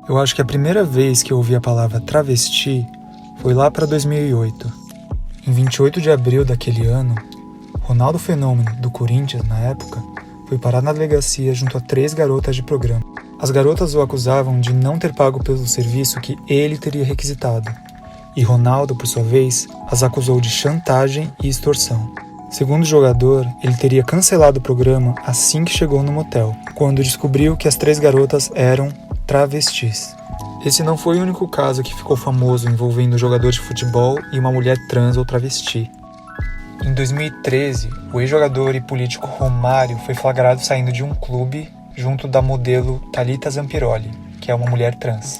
Eu acho que a primeira vez que eu ouvi a palavra travesti foi lá para 2008. Em 28 de abril daquele ano, Ronaldo Fenômeno, do Corinthians na época, foi parar na delegacia junto a 3 garotas de programa. As garotas o acusavam de não ter pago pelo serviço que ele teria requisitado, e Ronaldo, por sua vez, as acusou de chantagem e extorsão. Segundo o jogador, ele teria cancelado o programa assim que chegou no motel, quando descobriu que as 3 garotas eram travestis. Esse não foi o único caso que ficou famoso envolvendo um jogador de futebol e uma mulher trans ou travesti. Em 2013, o ex-jogador e político Romário foi flagrado saindo de um clube junto da modelo Thalita Zampiroli, que é uma mulher trans.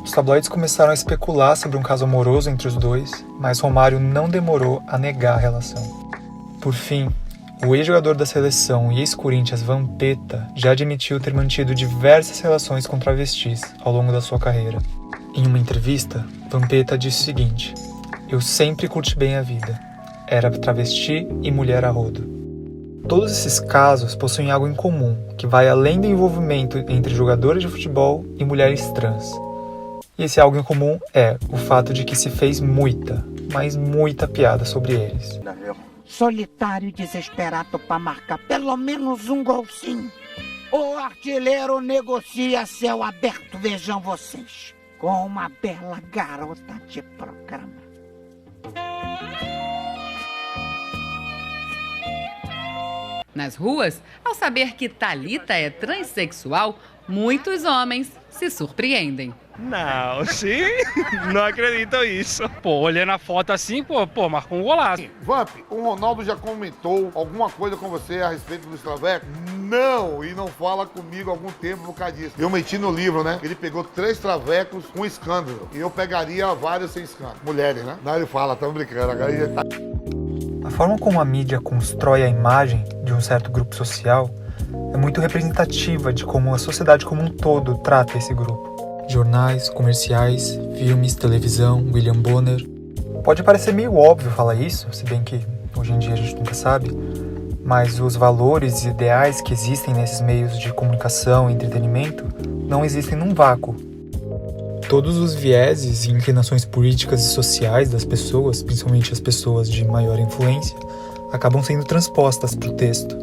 Os tabloides começaram a especular sobre um caso amoroso entre os dois, mas Romário não demorou a negar a relação. Por fim, o ex-jogador da seleção e ex-Corinthians Vampeta já admitiu ter mantido diversas relações com travestis ao longo da sua carreira. Em uma entrevista, Vampeta disse o seguinte: "Eu sempre curti bem a vida. Era travesti e mulher a rodo." Todos esses casos possuem algo em comum, que vai além do envolvimento entre jogadores de futebol e mulheres trans. E esse algo em comum é o fato de que se fez muita, mas muita piada sobre eles. Solitário e desesperado para marcar pelo menos um golzinho. O artilheiro negocia a céu aberto, vejam vocês, com uma bela garota de programa. Nas ruas, ao saber que Thalita é transexual, muitos homens se surpreendem. Não, sim, não acredito nisso. Pô, olhando a foto assim, pô, marcou um golaço. Vamp, o Ronaldo já comentou alguma coisa com você a respeito dos travecos? Não, e não fala comigo há algum tempo por causa disso. Eu meti no livro, né? Ele pegou 3 travecos com escândalo. E eu pegaria vários sem escândalo. Mulheres, né? Não, ele fala, tamo brincando, agora ele tá... A forma como a mídia constrói a imagem de um certo grupo social é muito representativa de como a sociedade como um todo trata esse grupo. Jornais, comerciais, filmes, televisão, William Bonner. Pode parecer meio óbvio falar isso, se bem que hoje em dia a gente nunca sabe, mas os valores e ideais que existem nesses meios de comunicação e entretenimento não existem num vácuo. Todos os vieses e inclinações políticas e sociais das pessoas, principalmente as pessoas de maior influência, acabam sendo transpostas para o texto.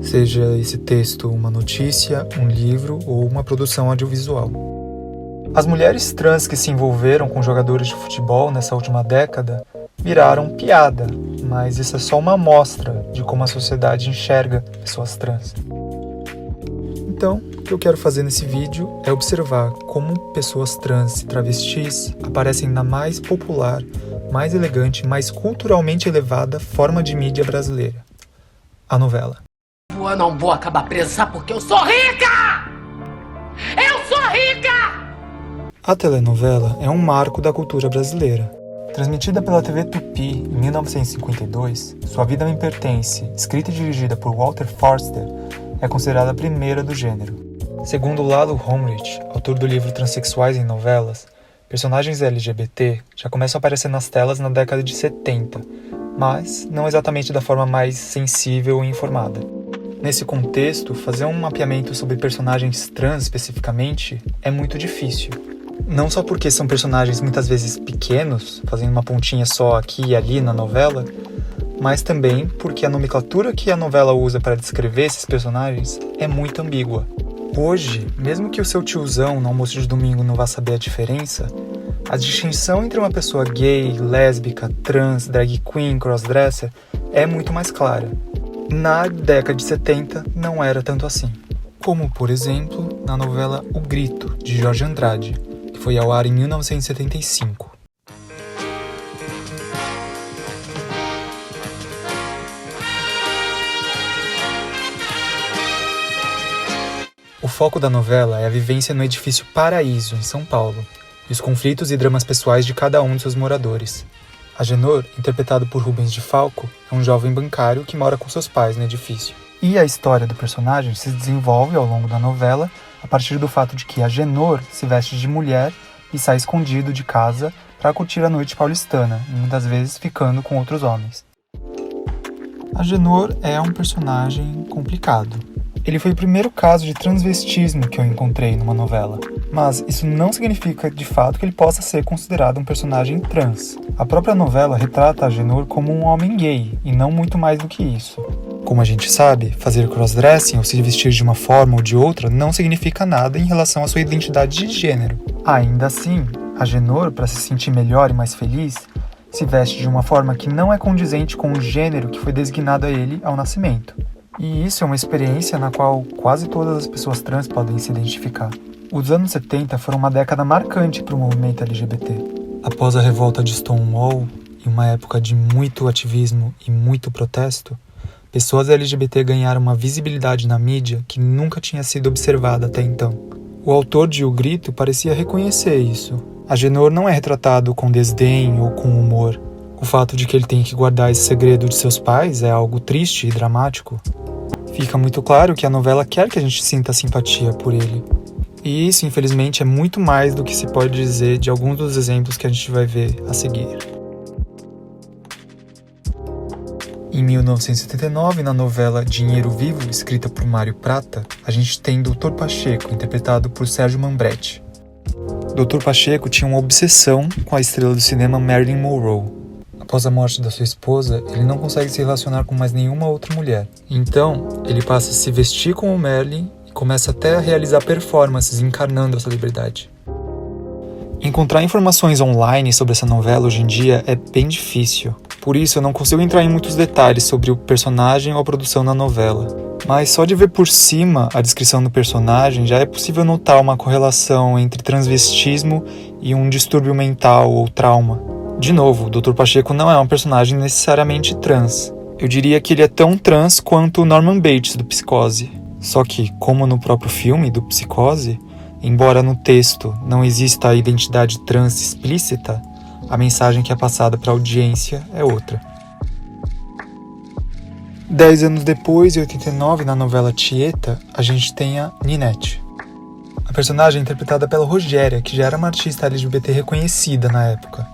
Seja esse texto uma notícia, um livro ou uma produção audiovisual. As mulheres trans que se envolveram com jogadores de futebol nessa última década viraram piada, mas isso é só uma amostra de como a sociedade enxerga pessoas trans. Então, o que eu quero fazer nesse vídeo é observar como pessoas trans e travestis aparecem na mais popular, mais elegante, mais culturalmente elevada forma de mídia brasileira: a novela. Eu não vou acabar presa, sabe porque eu sou rica! Eu sou rica! A telenovela é um marco da cultura brasileira. Transmitida pela TV Tupi em 1952, Sua Vida Me Pertence, escrita e dirigida por Walter Forster, é considerada a primeira do gênero. Segundo Lalo Homrich, autor do livro Transsexuais em Novelas, personagens LGBT já começam a aparecer nas telas na década de 70, mas não exatamente da forma mais sensível e informada. Nesse contexto, fazer um mapeamento sobre personagens trans especificamente é muito difícil. Não só porque são personagens muitas vezes pequenos, fazendo uma pontinha só aqui e ali na novela, mas também porque a nomenclatura que a novela usa para descrever esses personagens é muito ambígua. Hoje, mesmo que o seu tiozão no almoço de domingo não vá saber a diferença, a distinção entre uma pessoa gay, lésbica, trans, drag queen, crossdresser é muito mais clara. Na década de 70 não era tanto assim. Como, por exemplo, na novela O Grito, de Jorge Andrade, que foi ao ar em 1975. O foco da novela é a vivência no edifício Paraíso, em São Paulo, e os conflitos e dramas pessoais de cada um de seus moradores. Agenor, interpretado por Rubens de Falco, é um jovem bancário que mora com seus pais no edifício. E a história do personagem se desenvolve ao longo da novela a partir do fato de que Agenor se veste de mulher e sai escondido de casa para curtir a noite paulistana, e muitas vezes ficando com outros homens. Agenor é um personagem complicado. Ele foi o primeiro caso de transvestismo que eu encontrei numa novela. Mas isso não significa, de fato, que ele possa ser considerado um personagem trans. A própria novela retrata Agenor como um homem gay, e não muito mais do que isso. Como a gente sabe, fazer crossdressing ou se vestir de uma forma ou de outra não significa nada em relação à sua identidade de gênero. Ainda assim, Agenor, para se sentir melhor e mais feliz, se veste de uma forma que não é condizente com o gênero que foi designado a ele ao nascimento. E isso é uma experiência na qual quase todas as pessoas trans podem se identificar. Os anos 70 foram uma década marcante para o movimento LGBT. Após a revolta de Stonewall, em uma época de muito ativismo e muito protesto, pessoas LGBT ganharam uma visibilidade na mídia que nunca tinha sido observada até então. O autor de O Grito parecia reconhecer isso. Agenor não é retratado com desdém ou com humor. O fato de que ele tem que guardar esse segredo de seus pais é algo triste e dramático. Fica muito claro que a novela quer que a gente sinta simpatia por ele. E isso, infelizmente, é muito mais do que se pode dizer de alguns dos exemplos que a gente vai ver a seguir. Em 1979, na novela Dinheiro Vivo, escrita por Mário Prata, a gente tem Dr. Pacheco, interpretado por Sérgio Mambretti. Dr. Pacheco tinha uma obsessão com a estrela do cinema Marilyn Monroe. Após a morte da sua esposa, ele não consegue se relacionar com mais nenhuma outra mulher. Então, ele passa a se vestir como Marilyn e começa até a realizar performances encarnando a celebridade. Encontrar informações online sobre essa novela hoje em dia é bem difícil. Por isso, eu não consigo entrar em muitos detalhes sobre o personagem ou a produção da novela. Mas só de ver por cima a descrição do personagem, já é possível notar uma correlação entre transvestismo e um distúrbio mental ou trauma. De novo, o Dr. Pacheco não é um personagem necessariamente trans. Eu diria que ele é tão trans quanto o Norman Bates do Psicose. Só que, como no próprio filme do Psicose, embora no texto não exista a identidade trans explícita, a mensagem que é passada para a audiência é outra. 10 anos depois, em 89, na novela Tieta, a gente tem a Ninete. A personagem é interpretada pela Rogéria, que já era uma artista LGBT reconhecida na época.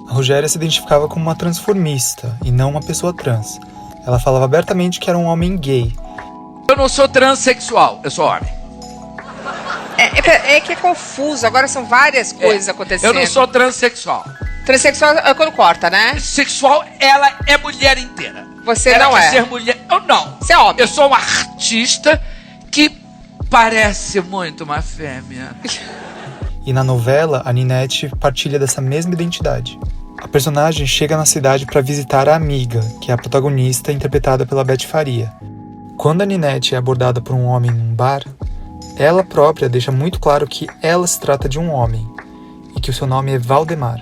A Rogéria se identificava como uma transformista e não uma pessoa trans. Ela falava abertamente que era um homem gay. Eu não sou transexual, eu sou homem. É que é confuso, agora são várias coisas acontecendo. Eu não sou transexual. Transsexual é quando corta, né? Sexual, ela é mulher inteira. Você ela não é. Ser mulher. Eu não. Você é homem. Eu sou uma artista que parece muito uma fêmea. E na novela, a Ninete partilha dessa mesma identidade. A personagem chega na cidade para visitar a amiga, que é a protagonista, interpretada pela Beth Faria. Quando a Ninete é abordada por um homem num bar, ela própria deixa muito claro que ela se trata de um homem e que o seu nome é Valdemar.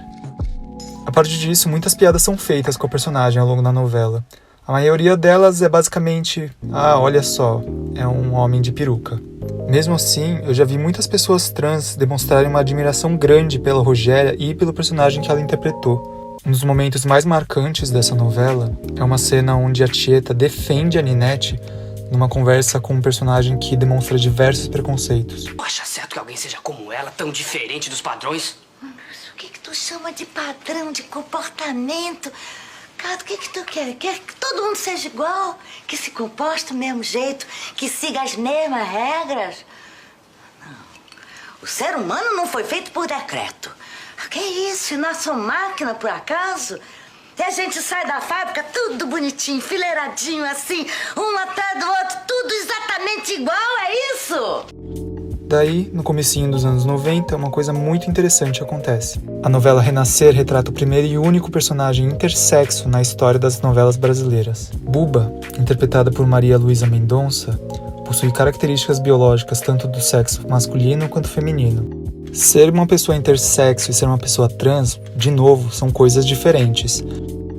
A partir disso, muitas piadas são feitas com a personagem ao longo da novela. A maioria delas é basicamente, olha só, é um homem de peruca. Mesmo assim, eu já vi muitas pessoas trans demonstrarem uma admiração grande pela Rogéria e pelo personagem que ela interpretou. Um dos momentos mais marcantes dessa novela é uma cena onde a Tieta defende a Ninete numa conversa com um personagem que demonstra diversos preconceitos. Acha certo que alguém seja como ela, tão diferente dos padrões? O que tu chama de padrão de comportamento? Cara, o que tu quer? Quer que todo mundo seja igual? Que se comporte do mesmo jeito? Que siga as mesmas regras? Não. O ser humano não foi feito por decreto. Que isso? Nós somos máquina, por acaso? E a gente sai da fábrica tudo bonitinho, fileiradinho assim, um atrás do outro, tudo exatamente igual, é isso? Daí, no comecinho dos anos 90, uma coisa muito interessante acontece. A novela Renascer retrata o primeiro e único personagem intersexo na história das novelas brasileiras. Buba, interpretada por Maria Luísa Mendonça, possui características biológicas tanto do sexo masculino quanto feminino. Ser uma pessoa intersexo e ser uma pessoa trans, de novo, são coisas diferentes.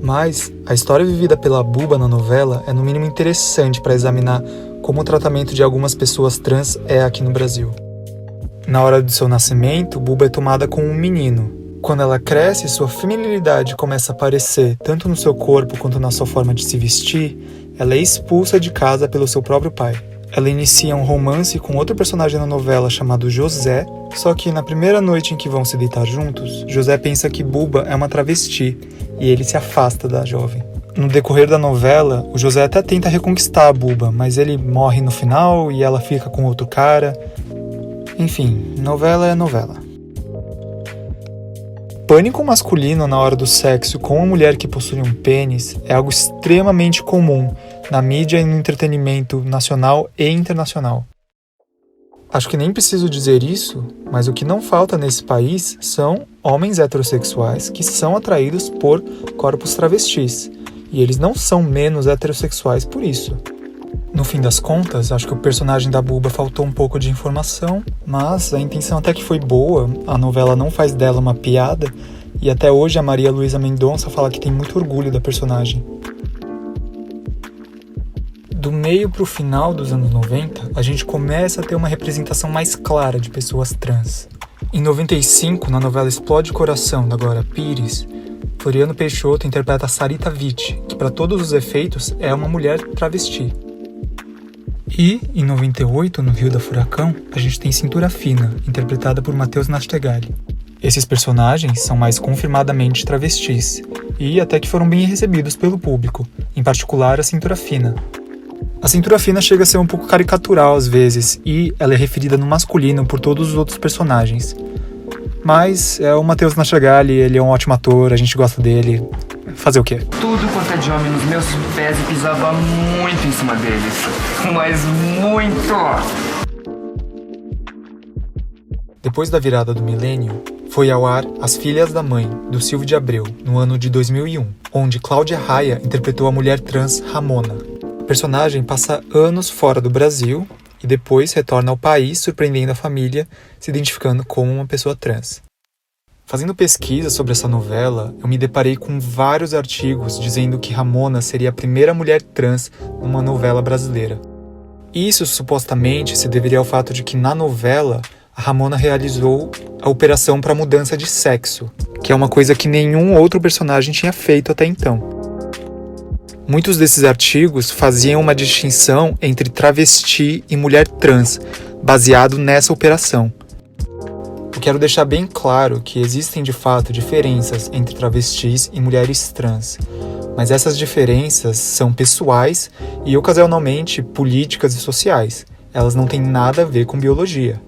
Mas a história vivida pela Buba na novela é no mínimo interessante para examinar como o tratamento de algumas pessoas trans é aqui no Brasil. Na hora do seu nascimento, Buba é tomada como um menino. Quando ela cresce, sua feminilidade começa a aparecer tanto no seu corpo quanto na sua forma de se vestir, ela é expulsa de casa pelo seu próprio pai. Ela inicia um romance com outro personagem na novela chamado José, só que na primeira noite em que vão se deitar juntos, José pensa que Buba é uma travesti e ele se afasta da jovem. no decorrer da novela, o José até tenta reconquistar a Buba, mas ele morre no final e ela fica com outro cara. Enfim, novela é novela. Pânico masculino na hora do sexo com uma mulher que possui um pênis é algo extremamente comum na mídia e no entretenimento nacional e internacional. Acho que nem preciso dizer isso, mas o que não falta nesse país são homens heterossexuais que são atraídos por corpos travestis, e eles não são menos heterossexuais por isso. No fim das contas, acho que o personagem da Buba faltou um pouco de informação, mas a intenção até que foi boa, a novela não faz dela uma piada, e até hoje a Maria Luísa Mendonça fala que tem muito orgulho da personagem. Do meio para o final dos anos 90, a gente começa a ter uma representação mais clara de pessoas trans. Em 95, na novela Explode Coração, da Glória Pires, Floriano Peixoto interpreta a Sarita Witt, que para todos os efeitos é uma mulher travesti. E, em 98, no Rio da Furacão, a gente tem Cintura Fina, interpretada por Matheus Nastegali. Esses personagens são mais confirmadamente travestis, e até que foram bem recebidos pelo público, em particular a Cintura Fina. A Cintura Fina chega a ser um pouco caricatural às vezes, e ela é referida no masculino por todos os outros personagens. Mas é o Matheus Nastegali, ele é um ótimo ator, a gente gosta dele. Fazer o quê? Tudo quanto é de homem nos meus pés e pisava muito em cima deles. Mas muito! Depois da virada do milênio, foi ao ar As Filhas da Mãe, do Silvio de Abreu, no ano de 2001, onde Cláudia Raia interpretou a mulher trans Ramona. A personagem passa anos fora do Brasil e depois retorna ao país surpreendendo a família, se identificando como uma pessoa trans. Fazendo pesquisa sobre essa novela, eu me deparei com vários artigos dizendo que Ramona seria a primeira mulher trans numa novela brasileira. Isso supostamente se deveria ao fato de que na novela a Ramona realizou a operação para mudança de sexo, que é uma coisa que nenhum outro personagem tinha feito até então. Muitos desses artigos faziam uma distinção entre travesti e mulher trans, baseado nessa operação. Eu quero deixar bem claro que existem de fato diferenças entre travestis e mulheres trans, mas essas diferenças são pessoais e ocasionalmente políticas e sociais. Elas não têm nada a ver com biologia.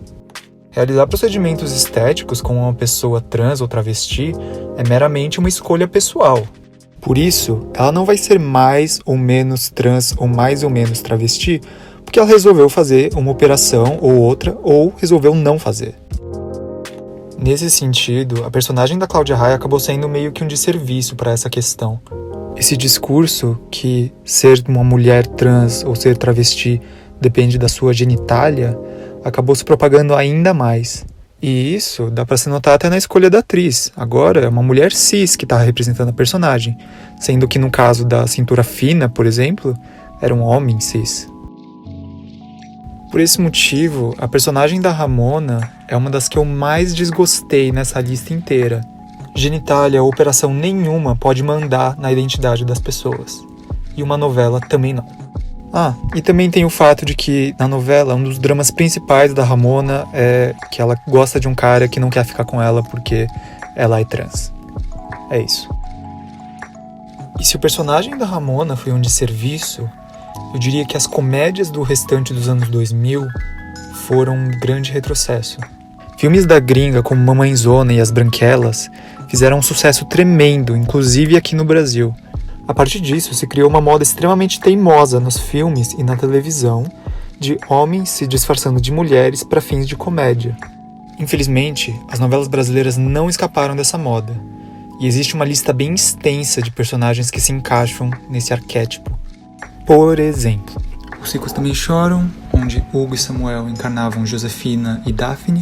Realizar procedimentos estéticos com uma pessoa trans ou travesti é meramente uma escolha pessoal. Por isso, ela não vai ser mais ou menos trans ou mais ou menos travesti porque ela resolveu fazer uma operação ou outra ou resolveu não fazer. Nesse sentido, a personagem da Cláudia Raia acabou sendo meio que um desserviço para essa questão. Esse discurso que ser uma mulher trans ou ser travesti depende da sua genitália acabou se propagando ainda mais. E isso dá para se notar até na escolha da atriz. Agora é uma mulher cis que está representando a personagem, sendo que no caso da Cintura Fina, por exemplo, era um homem cis. Por esse motivo, a personagem da Ramona é uma das que eu mais desgostei nessa lista inteira. Genitália ou operação nenhuma pode mandar na identidade das pessoas. E uma novela também não. E também tem o fato de que, na novela, um dos dramas principais da Ramona é que ela gosta de um cara que não quer ficar com ela porque ela é trans. É isso. E se o personagem da Ramona foi um desserviço, eu diria que as comédias do restante dos anos 2000 foram um grande retrocesso. Filmes da gringa como Mamãezona e As Branquelas fizeram um sucesso tremendo, inclusive aqui no Brasil. A partir disso, se criou uma moda extremamente teimosa nos filmes e na televisão de homens se disfarçando de mulheres para fins de comédia. Infelizmente, as novelas brasileiras não escaparam dessa moda, e existe uma lista bem extensa de personagens que se encaixam nesse arquétipo. Por exemplo, Os Ricos Também Choram, onde Hugo e Samuel encarnavam Josefina e Daphne.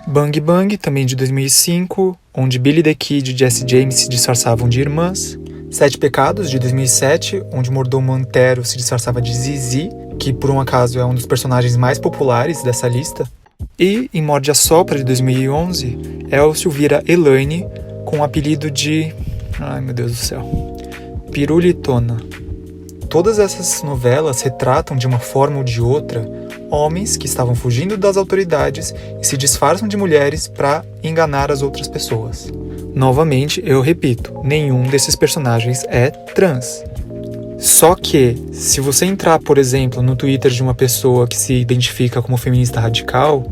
Bang Bang, também de 2005, onde Billy the Kid e Jessie James se disfarçavam de irmãs. Sete Pecados, de 2007, onde Mordomo Antero se disfarçava de Zizi, que por um acaso é um dos personagens mais populares dessa lista. E, em Morde a Sopra, de 2011, Elcio vira Elaine com o apelido de... ai meu Deus do céu... Pirulitona. Todas essas novelas retratam de uma forma ou de outra homens que estavam fugindo das autoridades e se disfarçam de mulheres para enganar as outras pessoas. Novamente, eu repito, nenhum desses personagens é trans. Só que, se você entrar, por exemplo, no Twitter de uma pessoa que se identifica como feminista radical,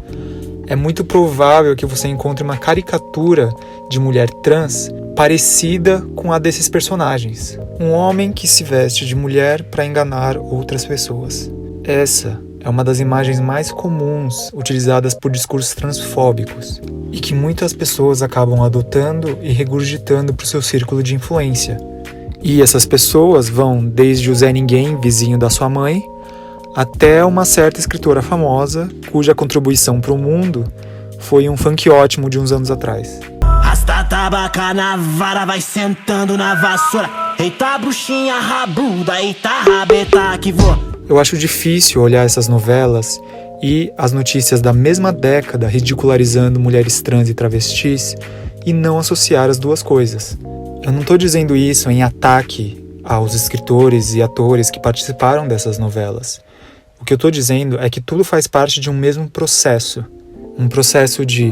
é muito provável que você encontre uma caricatura de mulher trans parecida com a desses personagens. Um homem que se veste de mulher para enganar outras pessoas. Essa é uma das imagens mais comuns utilizadas por discursos transfóbicos e que muitas pessoas acabam adotando e regurgitando para o seu círculo de influência. E essas pessoas vão desde o Zé Ninguém, vizinho da sua mãe, até uma certa escritora famosa, cuja contribuição para o mundo foi um funk ótimo de uns anos atrás. Rasta tabaca na vara, vai sentando na vassoura. Eita bruxinha rabuda, eita rabeta que voa. Eu acho difícil olhar essas novelas e as notícias da mesma década ridicularizando mulheres trans e travestis e não associar as duas coisas. Eu não estou dizendo isso em ataque aos escritores e atores que participaram dessas novelas. O que eu estou dizendo é que tudo faz parte de um mesmo processo. Um processo de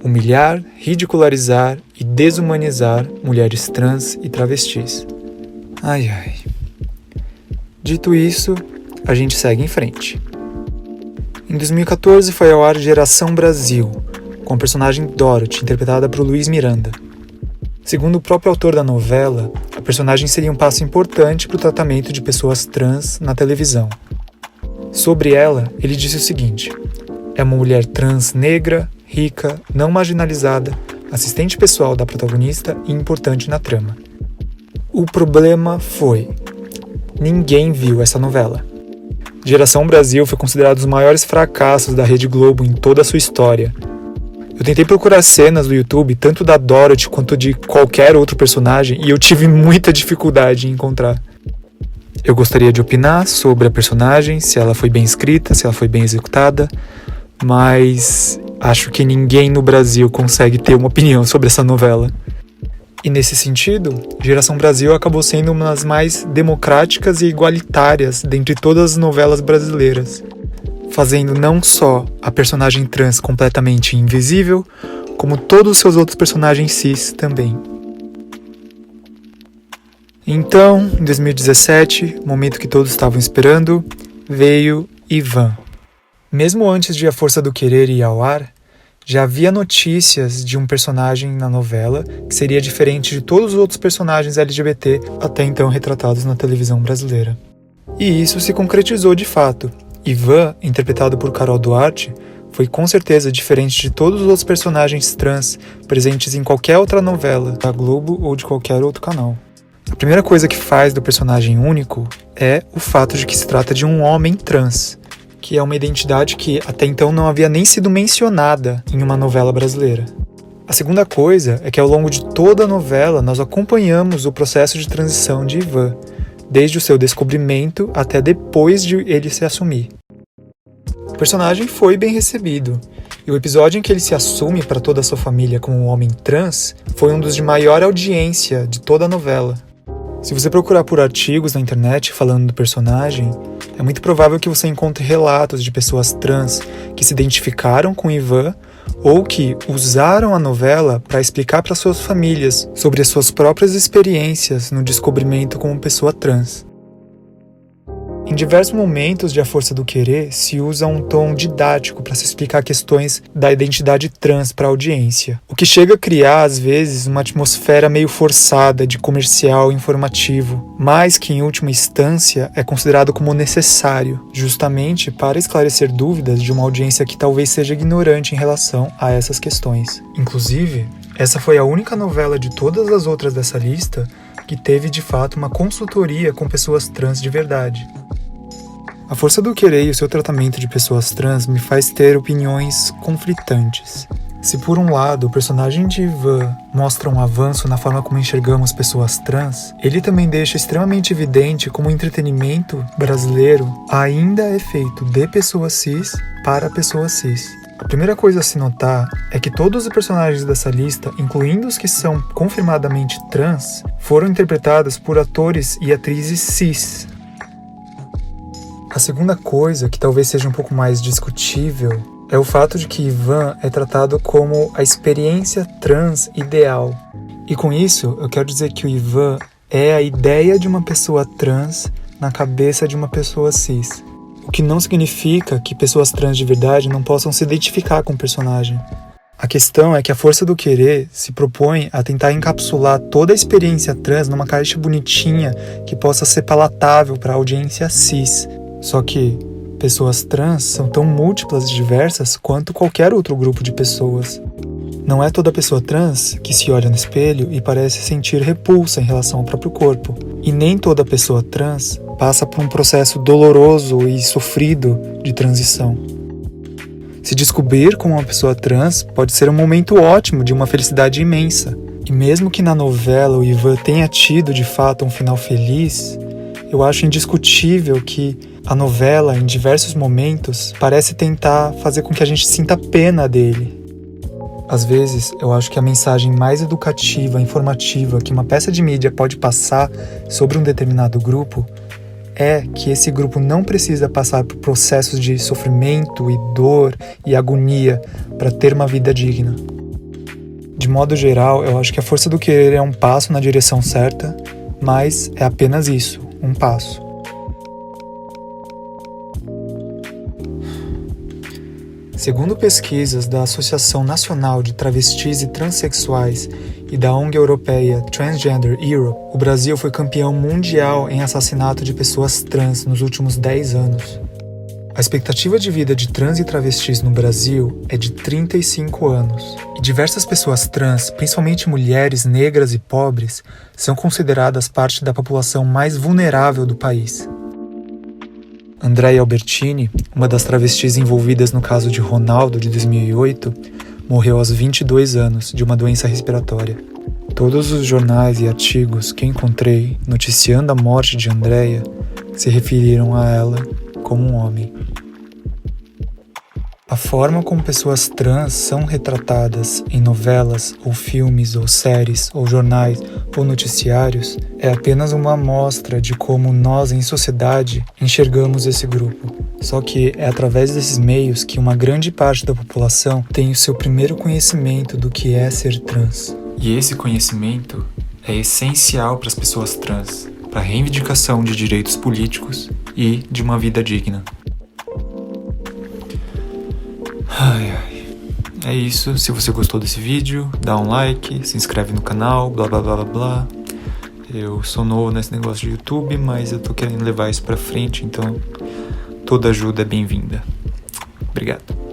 humilhar, ridicularizar e desumanizar mulheres trans e travestis. Ai, ai. Dito isso, a gente segue em frente. Em 2014 foi ao ar Geração Brasil, com a personagem Dorothy, interpretada por Luiz Miranda. Segundo o próprio autor da novela, a personagem seria um passo importante para o tratamento de pessoas trans na televisão. Sobre ela, ele disse o seguinte: é uma mulher trans negra, rica, não marginalizada, assistente pessoal da protagonista e importante na trama. O problema foi: ninguém viu essa novela. Geração Brasil foi considerado um dos maiores fracassos da Rede Globo em toda a sua história. Eu tentei procurar cenas no YouTube, tanto da Dorothy quanto de qualquer outro personagem, e eu tive muita dificuldade em encontrar. Eu gostaria de opinar sobre a personagem, se ela foi bem escrita, se ela foi bem executada, mas acho que ninguém no Brasil consegue ter uma opinião sobre essa novela. E nesse sentido, Geração Brasil acabou sendo uma das mais democráticas e igualitárias dentre todas as novelas brasileiras, fazendo não só a personagem trans completamente invisível, como todos os seus outros personagens cis também. Então, em 2017, momento que todos estavam esperando, veio Ivan. Mesmo antes de A Força do Querer ir ao ar, já havia notícias de um personagem na novela que seria diferente de todos os outros personagens LGBT até então retratados na televisão brasileira. E isso se concretizou de fato. Ivan, interpretado por Carol Duarte, foi com certeza diferente de todos os outros personagens trans presentes em qualquer outra novela da Globo ou de qualquer outro canal. A primeira coisa que faz do personagem único é o fato de que se trata de um homem trans, que é uma identidade que até então não havia nem sido mencionada em uma novela brasileira. A segunda coisa é que ao longo de toda a novela nós acompanhamos o processo de transição de Ivan, desde o seu descobrimento até depois de ele se assumir. O personagem foi bem recebido, e o episódio em que ele se assume para toda a sua família como um homem trans foi um dos de maior audiência de toda a novela. Se você procurar por artigos na internet falando do personagem, é muito provável que você encontre relatos de pessoas trans que se identificaram com Ivan ou que usaram a novela para explicar para suas famílias sobre as suas próprias experiências no descobrimento como pessoa trans. Em diversos momentos de A Força do Querer, se usa um tom didático para se explicar questões da identidade trans para a audiência, o que chega a criar, às vezes, uma atmosfera meio forçada de comercial informativo, mas que, em última instância, é considerado como necessário, justamente para esclarecer dúvidas de uma audiência que talvez seja ignorante em relação a essas questões. Inclusive, essa foi a única novela de todas as outras dessa lista que teve, de fato, uma consultoria com pessoas trans de verdade. A Força do Querer e o seu tratamento de pessoas trans me faz ter opiniões conflitantes. Se por um lado o personagem de Ivan mostra um avanço na forma como enxergamos pessoas trans, ele também deixa extremamente evidente como o entretenimento brasileiro ainda é feito de pessoas cis para pessoas cis. A primeira coisa a se notar é que todos os personagens dessa lista, incluindo os que são confirmadamente trans, foram interpretados por atores e atrizes cis. A segunda coisa, que talvez seja um pouco mais discutível, é o fato de que Ivan é tratado como a experiência trans ideal. E com isso, eu quero dizer que o Ivan é a ideia de uma pessoa trans na cabeça de uma pessoa cis. O que não significa que pessoas trans de verdade não possam se identificar com o personagem. A questão é que a força do querer se propõe a tentar encapsular toda a experiência trans numa caixa bonitinha que possa ser palatável para a audiência cis. Só que pessoas trans são tão múltiplas e diversas quanto qualquer outro grupo de pessoas. Não é toda pessoa trans que se olha no espelho e parece sentir repulsa em relação ao próprio corpo. E nem toda pessoa trans passa por um processo doloroso e sofrido de transição. Se descobrir como uma pessoa trans pode ser um momento ótimo de uma felicidade imensa. E mesmo que na novela o Ivan tenha tido de fato um final feliz, eu acho indiscutível que a novela, em diversos momentos, parece tentar fazer com que a gente sinta pena dele. Às vezes, eu acho que a mensagem mais educativa, informativa que uma peça de mídia pode passar sobre um determinado grupo é que esse grupo não precisa passar por processos de sofrimento e dor e agonia para ter uma vida digna. De modo geral, eu acho que a força do querer é um passo na direção certa, mas é apenas isso, um passo. Segundo pesquisas da Associação Nacional de Travestis e Transsexuais e da ONG europeia Transgender Europe, o Brasil foi campeão mundial em assassinato de pessoas trans nos últimos 10 anos. A expectativa de vida de trans e travestis no Brasil é de 35 anos. E diversas pessoas trans, principalmente mulheres negras e pobres, são consideradas parte da população mais vulnerável do país. Andréia Albertini, uma das travestis envolvidas no caso de Ronaldo de 2008, morreu aos 22 anos de uma doença respiratória. Todos os jornais e artigos que encontrei noticiando a morte de Andréia se referiram a ela como um homem. A forma como pessoas trans são retratadas em novelas, ou filmes, ou séries, ou jornais, ou noticiários é apenas uma amostra de como nós, em sociedade, enxergamos esse grupo. Só que é através desses meios que uma grande parte da população tem o seu primeiro conhecimento do que é ser trans. E esse conhecimento é essencial para as pessoas trans, para a reivindicação de direitos políticos e de uma vida digna. É isso. Se você gostou desse vídeo, dá um like, se inscreve no canal, blá blá blá blá blá. Eu sou novo nesse negócio de YouTube, mas eu tô querendo levar isso pra frente, então toda ajuda é bem-vinda. Obrigado.